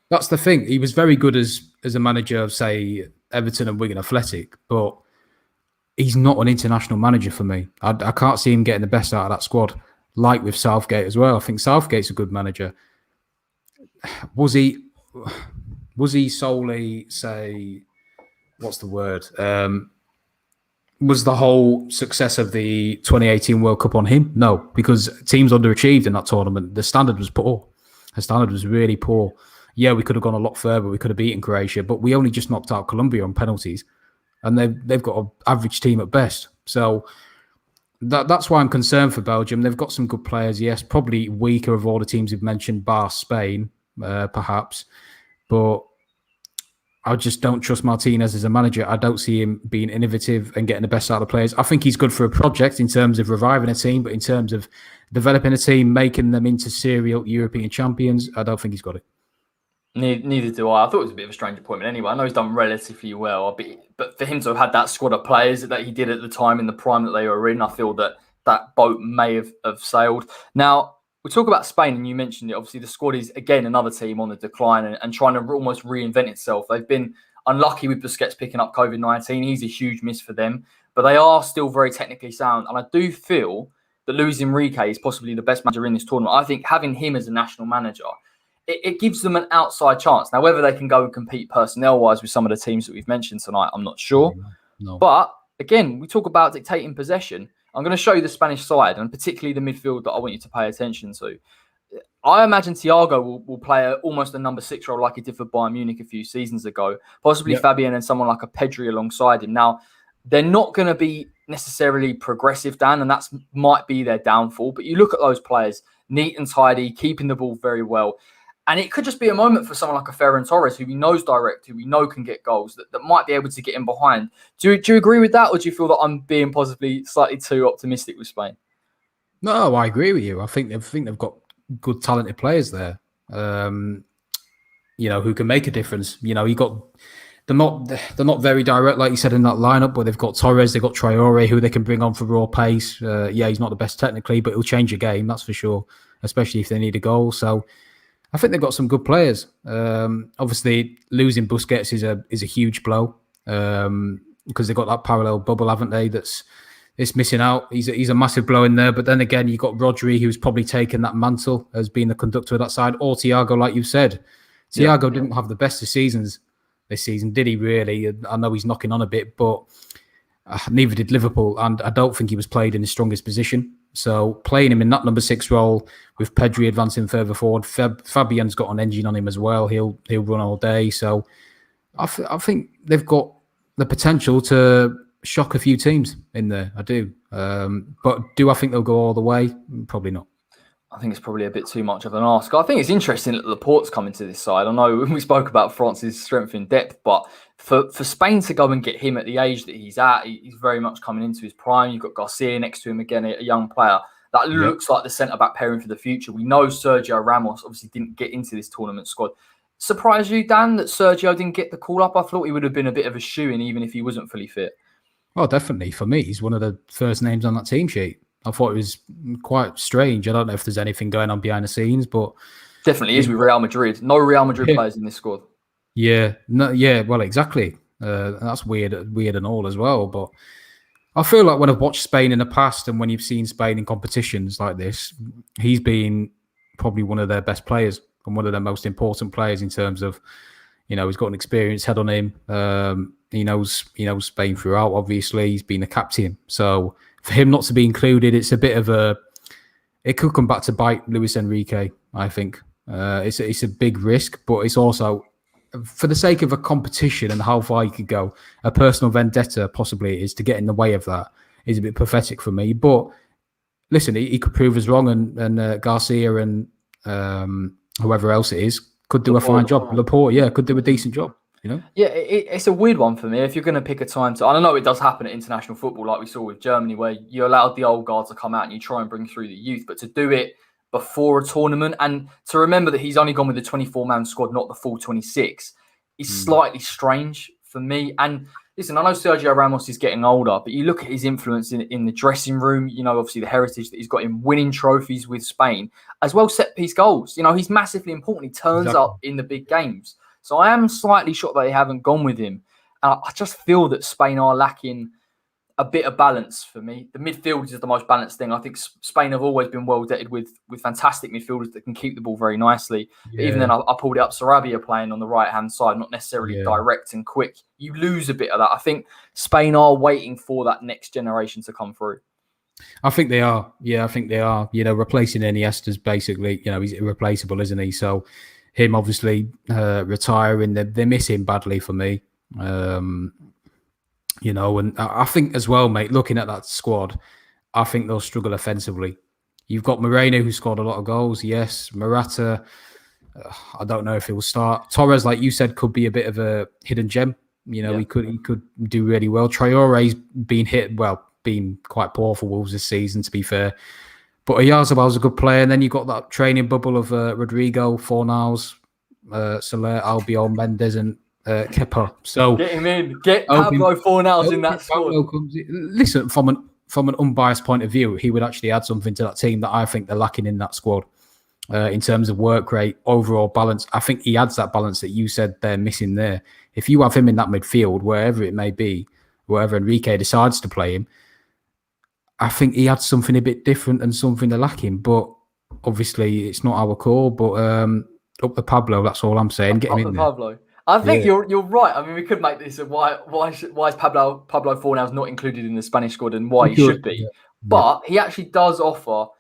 That's the thing. He was very good as a manager of, say, Everton and Wigan Athletic, but he's not an international manager for me. I can't see him getting the best out of that squad, like with Southgate as well. I think Southgate's a good manager. Was he solely, say, what's the word? Was the whole success of the 2018 World Cup on him? No, because teams underachieved in that tournament. The standard was poor. The standard was really poor. Yeah, we could have gone a lot further. We could have beaten Croatia, but we only just knocked out Colombia on penalties, and they've got an average team at best. So that's why I'm concerned for Belgium. They've got some good players, yes, probably weaker of all the teams we've mentioned, bar Spain, perhaps, but I just don't trust Martinez as a manager. I don't see him being innovative and getting the best out of the players. I think he's good for a project in terms of reviving a team, but in terms of developing a team, making them into serial European champions, I don't think he's got it. Neither do I. I thought it was a bit of a strange appointment anyway. I know he's done relatively well, but for him to have had that squad of players that he did at the time in the prime that they were in, I feel that boat may have sailed. Now, we talk about Spain, and you mentioned it. Obviously, the squad is, again, another team on the decline and trying to almost reinvent itself. They've been unlucky with Busquets picking up COVID-19. He's a huge miss for them, but they are still very technically sound. And I do feel that Luis Enrique is possibly the best manager in this tournament. I think having him as a national manager, it gives them an outside chance. Now, whether they can go and compete personnel-wise with some of the teams that we've mentioned tonight, I'm not sure. No. But, again, we talk about dictating possession. I'm going to show you the Spanish side, and particularly the midfield that I want you to pay attention to. I imagine Thiago will play almost a number 6 role like he did for Bayern Munich a few seasons ago. Possibly Fabian and someone like a Pedri alongside him. Now, they're not going to be necessarily progressive, Dan, and that might be their downfall. But you look at those players, neat and tidy, keeping the ball very well. And it could just be a moment for someone like a Ferran Torres, who we know is direct, who we know can get goals, that might be able to get in behind. Do you agree with that, or do you feel that I'm being possibly slightly too optimistic with Spain? No, I agree with you. I think they've got good, talented players there, who can make a difference. They're not very direct, like you said, in that lineup, but they've got Torres, they've got Traore, who they can bring on for raw pace. He's not the best technically, but he'll change a game, that's for sure, especially if they need a goal. So I think they've got some good players. Obviously, losing Busquets is a huge blow because they've got that parallel bubble, haven't they? It's missing out. He's a massive blow in there. But then again, you've got Rodri, who's probably taken that mantle as being the conductor of that side, or Thiago, like you said. Thiago didn't have the best of seasons this season, did he really? I know he's knocking on a bit, but neither did Liverpool. And I don't think he was played in his strongest position. So playing him in that number 6 role with Pedri advancing further forward, Fabian's got an engine on him as well. He'll run all day. So I think they've got the potential to shock a few teams in there. I do. But do I think they'll go all the way? Probably not. I think it's probably a bit too much of an ask. I think it's interesting that Laporte's coming to this side. I know we spoke about France's strength in depth, but for Spain to go and get him at the age that he's at, he's very much coming into his prime. You've got Garcia next to him again, a young player. That looks like the centre-back pairing for the future. We know Sergio Ramos obviously didn't get into this tournament squad. Surprised you, Dan, that Sergio didn't get the call-up? I thought he would have been a bit of a shoo-in even if he wasn't fully fit. Oh, definitely. For me, he's one of the first names on that team sheet. I thought it was quite strange. I don't know if there's anything going on behind the scenes, but Definitely is with Real Madrid. No Real Madrid players in this squad. Yeah, no, yeah, well, exactly. That's weird and all as well. But I feel like when I've watched Spain in the past and when you've seen Spain in competitions like this, he's been probably one of their best players and one of their most important players in terms of, he's got an experienced head on him. He knows Spain throughout. Obviously, he's been a captain. So for him not to be included, it's a bit of it could come back to bite Luis Enrique. I think it's a big risk, but it's also for the sake of a competition and how far you could go. A personal vendetta possibly is to get in the way of that. Is a bit pathetic for me. But listen, he could prove us wrong, and Garcia and whoever else it is could do a fine job. Laporte, could do a decent job. Yeah, it's a weird one for me. If you're going to pick a time to, I don't know, it does happen at international football, like we saw with Germany, where you allowed the old guard to come out and you try and bring through the youth, but to do it before a tournament and to remember that he's only gone with the 24-man squad, not the full 26, is slightly strange for me. And listen, I know Sergio Ramos is getting older, but you look at his influence in the dressing room, obviously the heritage that he's got in winning trophies with Spain, as well set-piece goals. He's massively important. He turns up in the big games. So I am slightly shocked that they haven't gone with him. I just feel that Spain are lacking a bit of balance for me. The midfield is the most balanced thing. I think Spain have always been well debted with fantastic midfielders that can keep the ball very nicely. Yeah. But even then, I pulled it up. Sarabia playing on the right-hand side, not necessarily direct and quick. You lose a bit of that. I think Spain are waiting for that next generation to come through. I think they are. Yeah, I think they are. Replacing Iniesta's basically, he's irreplaceable, isn't he? So him obviously retiring, they miss him badly for me. And I think as well, mate, looking at that squad, I think they'll struggle offensively. You've got Moreno, who scored a lot of goals. Yes. Morata, I don't know if he will start. Torres, like you said, could be a bit of a hidden gem. He could do really well. Traore's been quite poor for Wolves this season, to be fair. But Oyarzabal's a good player. And then you've got that training bubble of Rodrigo, Fornals, Soler, Albiol, Mendes, and Kepa. So get him in. Get Pablo Fornals in that squad. Listen, from an unbiased point of view, he would actually add something to that team that I think they're lacking in that squad. In terms of work rate, overall balance, I think he adds that balance that you said they're missing there. If you have him in that midfield, wherever it may be, wherever Enrique decides to play him, I think he adds something a bit different and something they're lacking. But obviously, it's not our call. But up the Pablo, that's all I'm saying. Get him in there. Pablo. I think you're right. I mean, we could make this a why is Pablo Fornals not included in the Spanish squad and why he should be. Yeah. But he actually does offer,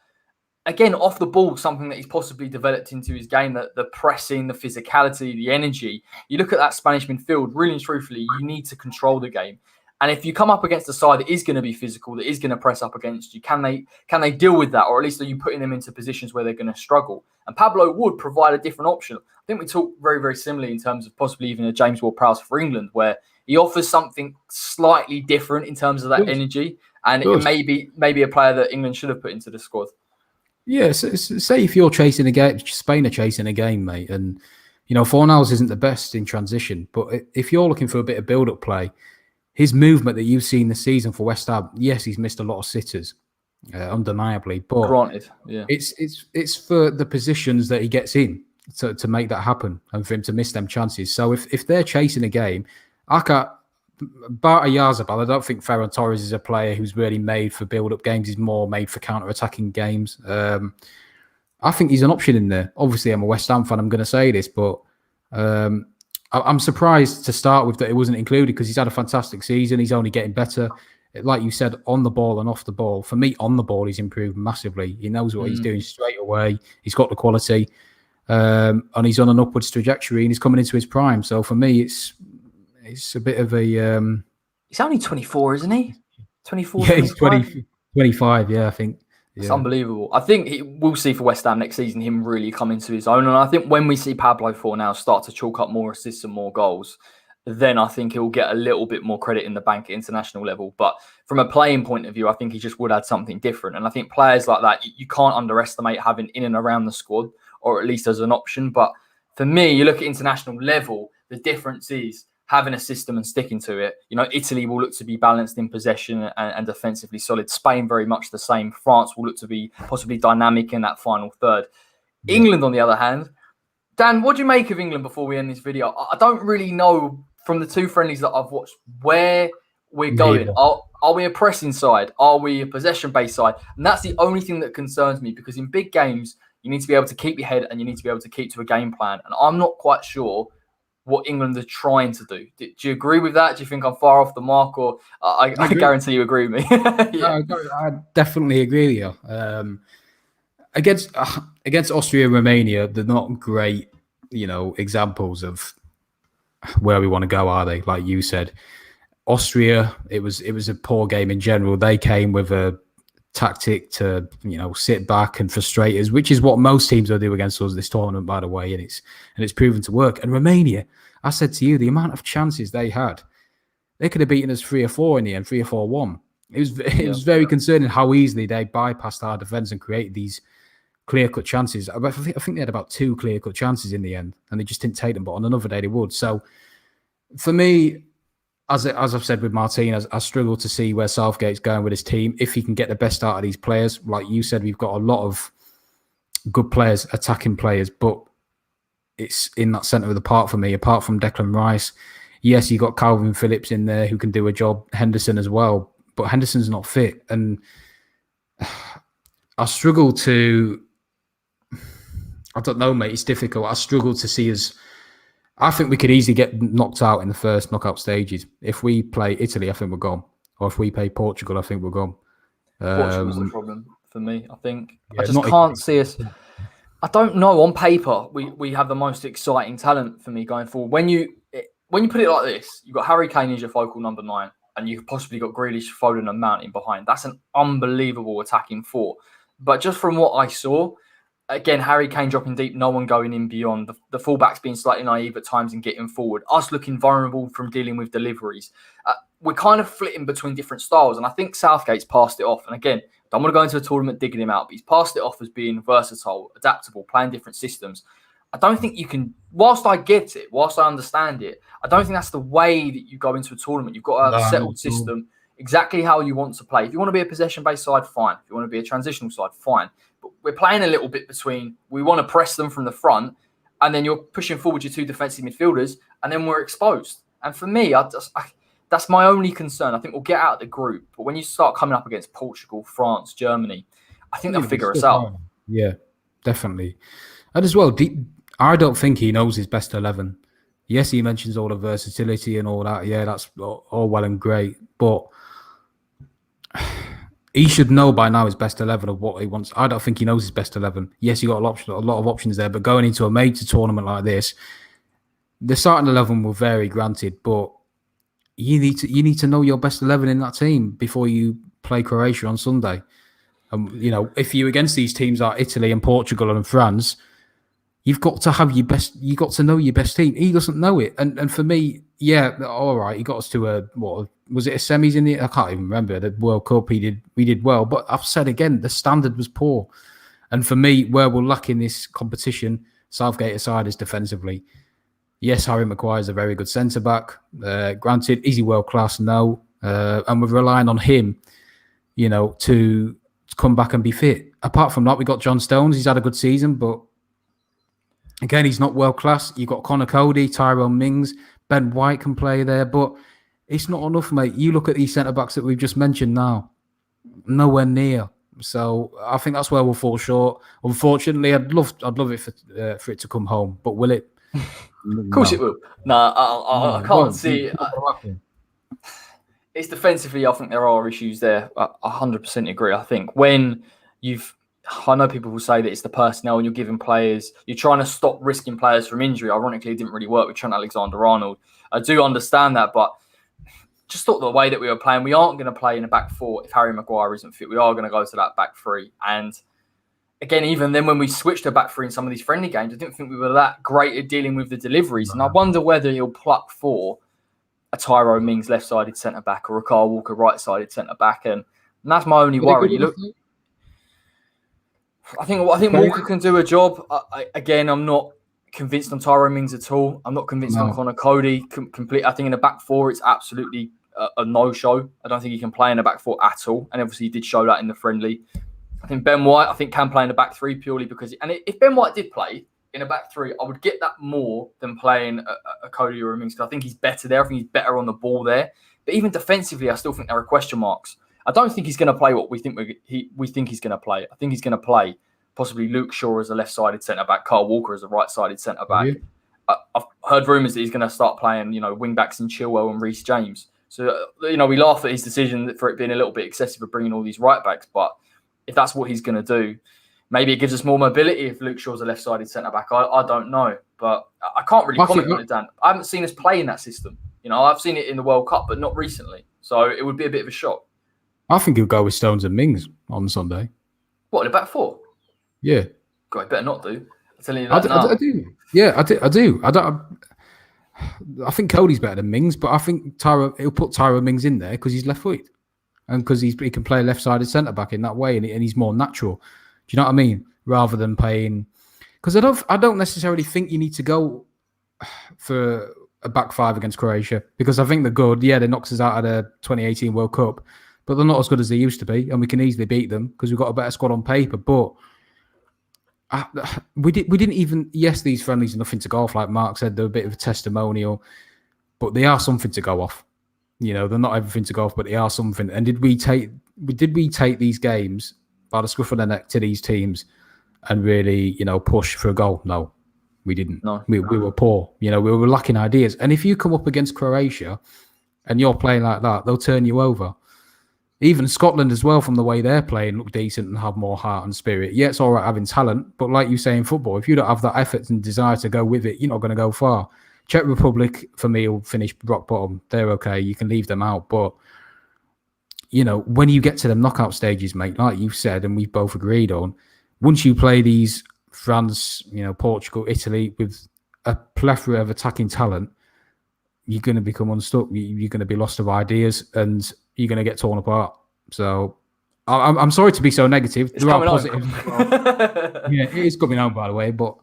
again, off the ball, something that he's possibly developed into his game, the pressing, the physicality, the energy. You look at that Spanish midfield, really and truthfully, you need to control the game. And if you come up against a side that is going to be physical, that is going to press up against you, can they deal with that? Or at least are you putting them into positions where they're going to struggle? And Pablo would provide a different option. I think we talk very, very similarly in terms of possibly even a James Ward-Prowse for England, where he offers something slightly different in terms of that energy. And it may be a player that England should have put into the squad. Yeah, so say if you're chasing a game, Spain are chasing a game, mate, and Fornals isn't the best in transition, but if you're looking for a bit of build-up play, his movement that you've seen this season for West Ham, yes, he's missed a lot of sitters, undeniably, but granted, yeah, it's for the positions that he gets in to make that happen and for him to miss them chances. So if they're chasing a game, Bar Oyarzábal, I don't think Ferran Torres is a player who's really made for build-up games. He's more made for counter-attacking games. I think he's an option in there. Obviously, I'm a West Ham fan. I'm going to say this, but I'm surprised to start with that it wasn't included because he's had a fantastic season. He's only getting better. Like you said, on the ball and off the ball. For me, on the ball, he's improved massively. He knows what he's doing straight away. He's got the quality. And he's on an upwards trajectory and he's coming into his prime. So for me, it's a bit of a... He's only 24, isn't he? 24, yeah, he's 25, yeah, I think. It's unbelievable. I think we'll see for West Ham next season him really come into his own. And I think when we see Pablo Fornals start to chalk up more assists and more goals, then I think he'll get a little bit more credit in the bank at international level. But from a playing point of view, I think he just would add something different. And I think players like that, you can't underestimate having in and around the squad, or at least as an option. But for me, you look at international level, the difference is having a system and sticking to it. Italy will look to be balanced in possession and defensively solid. Spain, very much the same. France will look to be possibly dynamic in that final third. Yeah. England, on the other hand, Dan, what do you make of England before we end this video? I don't really know from the two friendlies that I've watched where we're going. Neither. Are we a pressing side? Are we a possession-based side? And that's the only thing that concerns me, because in big games, you need to be able to keep your head and you need to be able to keep to a game plan. And I'm not quite sure what England are trying to do. Do you agree with that? Do you think I'm far off the mark, or I guarantee you agree with me? Yeah. No, I definitely agree with you. Against Austria and Romania, they're not great, examples of where we want to go, are they? Like you said, Austria, it was a poor game in general. They came with a tactic to sit back and frustrate us, which is what most teams will do against us this tournament, by the way, and it's proven to work. And Romania, I said to you, the amount of chances they had, they could have beaten us 3 or 4 in the end, 3 or 4-1. It was very concerning how easily they bypassed our defence and created these clear-cut chances. I think they had about 2 clear-cut chances in the end, and they just didn't take them. But on another day, they would. So for me, as I've said with Martinez, I struggle to see where Southgate's going with his team. If he can get the best out of these players, like you said, we've got a lot of good players, attacking players, but it's in that centre of the park for me. Apart from Declan Rice, yes, you got Calvin Phillips in there who can do a job. Henderson as well, but Henderson's not fit, and I struggle to. I don't know, mate. It's difficult. I struggle to see us. I think we could easily get knocked out in the first knockout stages. If we play Italy, I think we're gone. Or if we play Portugal, I think we're gone. Portugal's the problem for me, I think. Yeah, I just can't see us. I don't know. On paper, we have the most exciting talent for me going forward. When you put it like this, you've got Harry Kane as your focal number 9, and you've possibly got Grealish, Foden, and Mount in behind. That's an unbelievable attacking 4. But just from what I saw, again, Harry Kane dropping deep, no one going in beyond. The fullbacks being slightly naive at times and getting forward. Us looking vulnerable from dealing with deliveries. We're kind of flitting between different styles. And I think Southgate's passed it off. And again, don't want to go into a tournament digging him out, but he's passed it off as being versatile, adaptable, playing different systems. I don't think you can, whilst I get it, whilst I understand it, I don't think that's the way that you go into a tournament. You've got to have a settled system, exactly how you want to play. If you want to be a possession-based side, fine. If you want to be a transitional side, fine. But we're playing a little bit between, we want to press them from the front, and then you're pushing forward your 2 defensive midfielders, and then we're exposed. And for me, that's my only concern. I think we'll get out of the group. But when you start coming up against Portugal, France, Germany, I think they'll figure us out. Yeah, definitely. And as well, I don't think he knows his best 11. Yes, he mentions all the versatility and all that. Yeah, that's all well and great. But he should know by now his best 11 of what he wants. I don't think he knows his best 11. Yes, you got a lot of options there, but going into a major tournament like this, the starting 11 will vary, granted, but you need to know your best 11 in that team before you play Croatia on Sunday. If you're against these teams like Italy and Portugal and France, you've got to have your best. You got to know your best team. He doesn't know it, and for me, yeah, all right, he got us to a what was it, a semis in the? I can't even remember the World Cup. We did well, but I've said again, the standard was poor, and for me, where we're lacking this competition, Southgate aside, is defensively. Yes, Harry Maguire is a very good centre back. Granted, is he world class? No, and we're relying on him, to come back and be fit. Apart from that, we got John Stones. He's had a good season, but again, he's not world class. You've got Connor Cody, Tyrone Mings, Ben White can play there, but it's not enough, mate. You look at these centre backs that we've just mentioned now, nowhere near. So I think that's where we'll fall short. Unfortunately, I'd love it for it to come home, but will it? Of course it will. No, I can't see. It's defensively, I think there are issues there. I 100% agree. I think when I know people will say that it's the personnel and you're giving players, you're trying to stop risking players from injury. Ironically, it didn't really work with Trent Alexander-Arnold. I do understand that, but just thought the way that we were playing, we aren't going to play in a back 4 if Harry Maguire isn't fit. We are going to go to that back 3. And again, even then when we switched to back 3 in some of these friendly games, I didn't think we were that great at dealing with the deliveries. And I wonder whether he'll pluck for a Tyrone Mings left-sided centre-back or a Kyle Walker right-sided centre-back. And that's my only worry. I think Walker can do a job. I'm not convinced on Tyrone Mings at all. I'm not convinced on Connor Cody. I think in the back 4, it's absolutely a no-show. I don't think he can play in the back 4 at all. And obviously he did show that in the friendly. I think Ben White, can play in the back three purely because, if Ben White did play in a back three, I would get that more than playing a Cody or a Mings. I think he's better there. I think he's better on the ball there. But even defensively, I still think there are question marks. I don't think he's going to play what we think he's going to play. I think he's going to play possibly Luke Shaw as a left-sided centre-back, Kyle Walker as a right-sided centre-back. Really? I've heard rumours that he's going to start playing, wing-backs in Chilwell and Reece James. So, we laugh at his decision for it being a little bit excessive of bringing all these right-backs. But if that's what he's going to do, maybe it gives us more mobility if Luke Shaw's a left-sided centre-back. I don't know. But I can't really comment on it, Dan. I haven't seen us play in that system. I've seen it in the World Cup, but not recently. So it would be a bit of a shock. I think he'll go with Stones and Mings on Sunday. What, in the back four? Yeah. God, better not do. I'm telling you that now. I do. Yeah, I do. I think Cody's better than Mings, but I think he'll put Tyrone Mings in there because he's left-footed and because he can play left-sided centre-back in that way and he's more natural. Do you know what I mean? Rather than playing... Because I don't necessarily think you need to go for a back five against Croatia because I think they're good. Yeah, they knocked us out of the 2018 World Cup, but they're not as good as they used to be, and we can easily beat them because we've got a better squad on paper. But we didn't even. Yes, these friendlies are nothing to go off, like Mark said. They're a bit of a testimonial, but they are something to go off. They're not everything to go off, but they are something. And did we take these games by the scruff of the neck to these teams and really, push for a goal? No, we didn't. No. We were poor. We were lacking ideas. And if you come up against Croatia and you're playing like that, they'll turn you over. Even Scotland as well, from the way they're playing, look decent and have more heart and spirit. Yeah, it's all right having talent, but like you say in football, if you don't have that effort and desire to go with it, you're not going to go far. Czech Republic, for me, will finish rock bottom. They're okay. You can leave them out. But, when you get to the knockout stages, mate, like you said, and we've both agreed on, once you play these France, Portugal, Italy, with a plethora of attacking talent, you're going to become unstuck. You're going to be lost of ideas and you're going to get torn apart. So I'm sorry to be so negative. It's there are positives. Yeah, it is coming home, by the way, but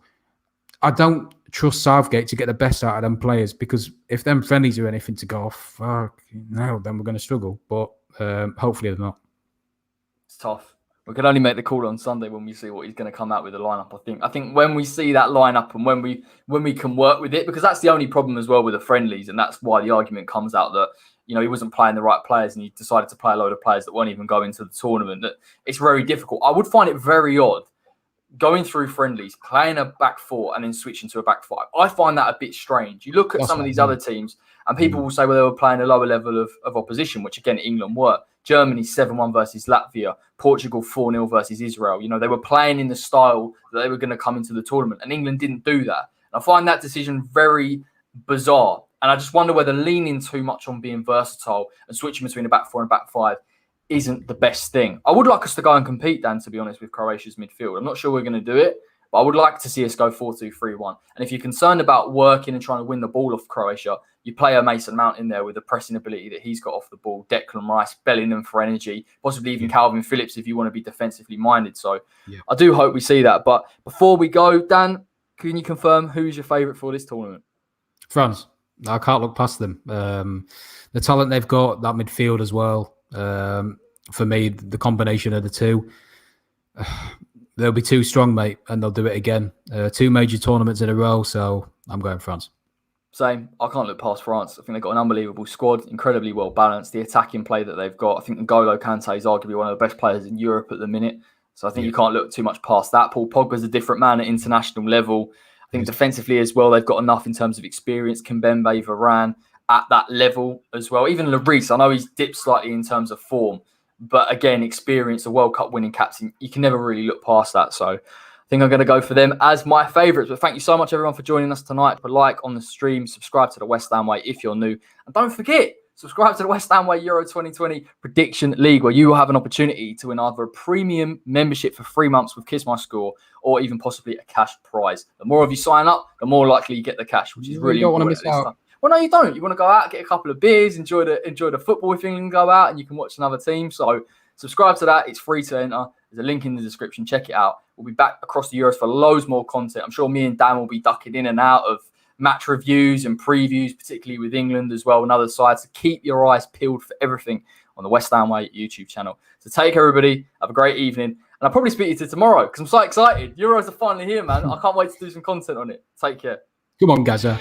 I don't trust Southgate to get the best out of them players because if them friendlies are anything to go off, then we're going to struggle. But hopefully they're not. It's tough. We can only make the call on Sunday when we see what he's going to come out with the lineup. I think when we see that lineup and when we can work with it, because that's the only problem as well with the friendlies, and that's why the argument comes out that he wasn't playing the right players and he decided to play a load of players that won't even go into the tournament. That it's very difficult. I would find it very odd going through friendlies, playing a back four and then switching to a back five. I find that a bit strange. You look at some of these other teams and people will say, well, they were playing a lower level of opposition, which again, England were. Germany 7-1 versus Latvia, Portugal 4-0 versus Israel. They were playing in the style that they were going to come into the tournament, and England didn't do that. And I find that decision very bizarre. And I just wonder whether leaning too much on being versatile and switching between a back four and a back five isn't the best thing. I would like us to go and compete, Dan, to be honest, with Croatia's midfield. I'm not sure we're going to do it, but I would like to see us go 4-2-3-1. And if you're concerned about working and trying to win the ball off Croatia, you play a Mason Mount in there with the pressing ability that he's got off the ball, Declan Rice, Bellingham for energy, possibly even Calvin Phillips if you want to be defensively minded. So I do hope we see that. But before we go, Dan, can you confirm who's your favourite for this tournament? France. I can't look past them. The talent they've got, that midfield as well. For me, the combination of the two, they'll be too strong, mate, and they'll do it again. 2 major tournaments in a row, so I'm going France. Same. I can't look past France. I think they've got an unbelievable squad, incredibly well balanced. The attacking play that they've got, I think N'Golo Kante is arguably one of the best players in Europe at the minute. So I think you can't look too much past that. Paul Pogba's a different man at international level. I think defensively as well, they've got enough in terms of experience. Kimpembe, Varane at that level as well. Even Lloris, I know he's dipped slightly in terms of form, but again, experience, a World Cup winning captain, you can never really look past that. So I think I'm going to go for them as my favourites. But thank you so much, everyone, for joining us tonight. Put a like on the stream, subscribe to the West Ham Way if you're new. And don't forget, subscribe to the West Ham Way Euro 2020 Prediction League, where you will have an opportunity to win either a premium membership for 3 months with Kiss My Score or even possibly a cash prize. The more of you sign up, the more likely you get the cash, which is really important. You don't want to miss out. Well, no, you don't. You want to go out, get a couple of beers, enjoy the football if England go out, and you can watch another team. So subscribe to that. It's free to enter. There's a link in the description. Check it out. We'll be back across the Euros for loads more content. I'm sure me and Dan will be ducking in and out of match reviews and previews, particularly with England as well and other sides. So keep your eyes peeled for everything on the West Ham Way YouTube channel. So take care, everybody. Have a great evening, I'll probably speak to you tomorrow because I'm so excited. Euros are finally here, man. I can't wait to do some content on it. Take care. Come on, Gaza.